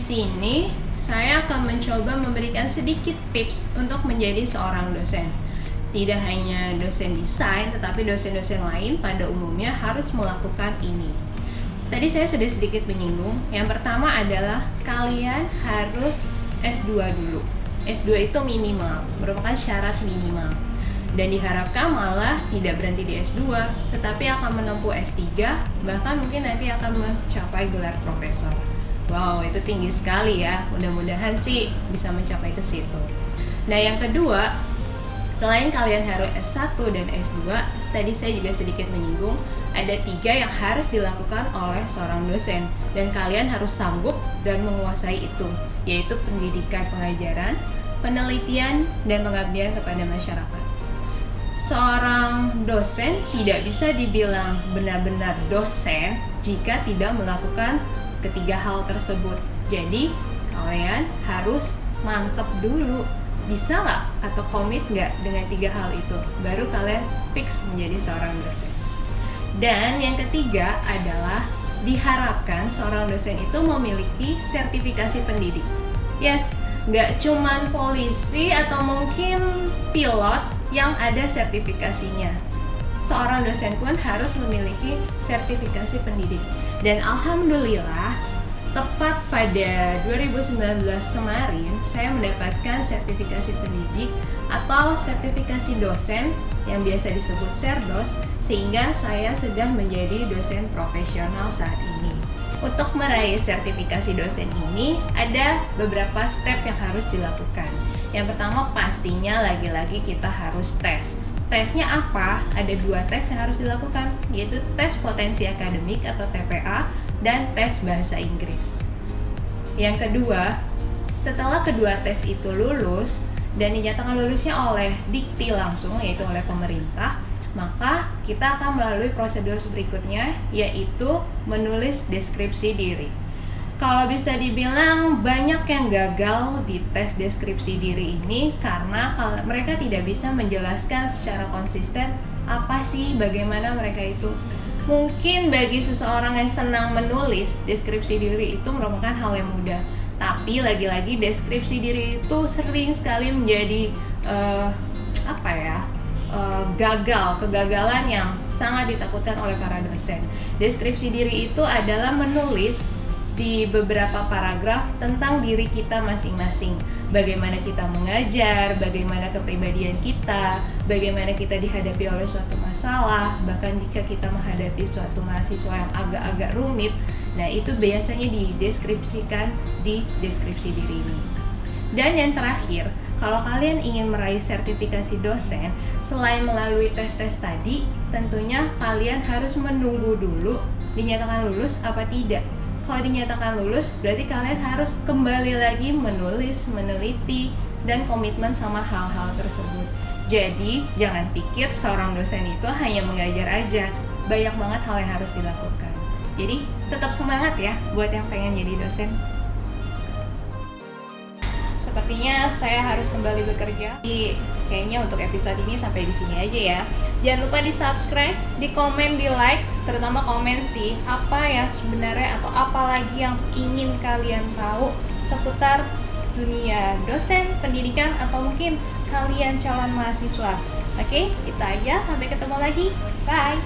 sini saya akan mencoba memberikan sedikit tips untuk menjadi seorang dosen. Tidak hanya dosen desain, tetapi dosen-dosen lain pada umumnya harus melakukan ini. Tadi saya sudah sedikit menyinggung. Yang pertama adalah kalian harus S2 dulu. S2 itu minimal, merupakan syarat minimal. Dan diharapkan malah tidak berhenti di S2, tetapi akan menempuh S3, bahkan mungkin nanti akan mencapai gelar profesor. Wow, itu tinggi sekali ya. Mudah-mudahan sih bisa mencapai ke situ. Nah, yang kedua, selain kalian harus S1 dan S2, tadi saya juga sedikit menyinggung, ada 3 yang harus dilakukan oleh seorang dosen. Dan kalian harus sanggup dan menguasai itu, yaitu pendidikan pengajaran, penelitian, dan pengabdian kepada masyarakat. Seorang dosen tidak bisa dibilang benar-benar dosen jika tidak melakukan ketiga hal tersebut. Jadi kalian harus mantep dulu, bisa nggak atau komit nggak dengan 3 hal itu, baru kalian fix menjadi seorang dosen. Dan yang ketiga adalah diharapkan seorang dosen itu memiliki sertifikasi pendidik. Yes, nggak cuman polisi atau mungkin pilot yang ada sertifikasinya. Seorang dosen pun harus memiliki sertifikasi pendidik. Dan alhamdulillah, tepat pada 2019 kemarin, saya mendapatkan sertifikasi pendidik atau sertifikasi dosen yang biasa disebut Serdos, sehingga saya sudah menjadi dosen profesional saat ini. Untuk meraih sertifikasi dosen ini, ada beberapa step yang harus dilakukan. Yang pertama, pastinya lagi-lagi kita harus tes. Tesnya apa? Ada 2 tes yang harus dilakukan, yaitu tes potensi akademik atau TPA dan tes bahasa Inggris. Yang kedua, setelah kedua tes itu lulus dan dinyatakan lulusnya oleh Dikti langsung, yaitu oleh pemerintah, maka kita akan melalui prosedur berikutnya, yaitu menulis deskripsi diri. Kalau bisa dibilang banyak yang gagal di tes deskripsi diri ini karena mereka tidak bisa menjelaskan secara konsisten apa sih, bagaimana mereka itu. Mungkin bagi seseorang yang senang menulis, deskripsi diri itu merupakan hal yang mudah. Tapi lagi-lagi deskripsi diri itu sering sekali menjadi kegagalan yang sangat ditakutkan oleh para dosen. Deskripsi diri itu adalah menulis di beberapa paragraf tentang diri kita masing-masing. Bagaimana kita mengajar, bagaimana kepribadian kita, bagaimana kita dihadapi oleh suatu masalah, bahkan jika kita menghadapi suatu mahasiswa yang agak-agak rumit. Nah, itu biasanya dideskripsikan di deskripsi diri ini. Dan yang terakhir, kalau kalian ingin meraih sertifikasi dosen, selain melalui tes-tes tadi, tentunya kalian harus menunggu dulu dinyatakan lulus apa tidak. Kalau dinyatakan lulus, berarti kalian harus kembali lagi menulis, meneliti, dan komitmen sama hal-hal tersebut. Jadi, jangan pikir seorang dosen itu hanya mengajar aja. Banyak banget hal yang harus dilakukan. Jadi, tetap semangat ya buat yang pengen jadi dosen. Sepertinya saya harus kembali bekerja. Jadi, kayaknya untuk episode ini sampai di sini aja ya. Jangan lupa di subscribe, di komen, di like, terutama komen sih apa ya sebenarnya atau apa lagi yang ingin kalian tahu seputar dunia dosen, pendidikan, atau mungkin kalian calon mahasiswa. Oke, kita aja, sampai ketemu lagi. Bye!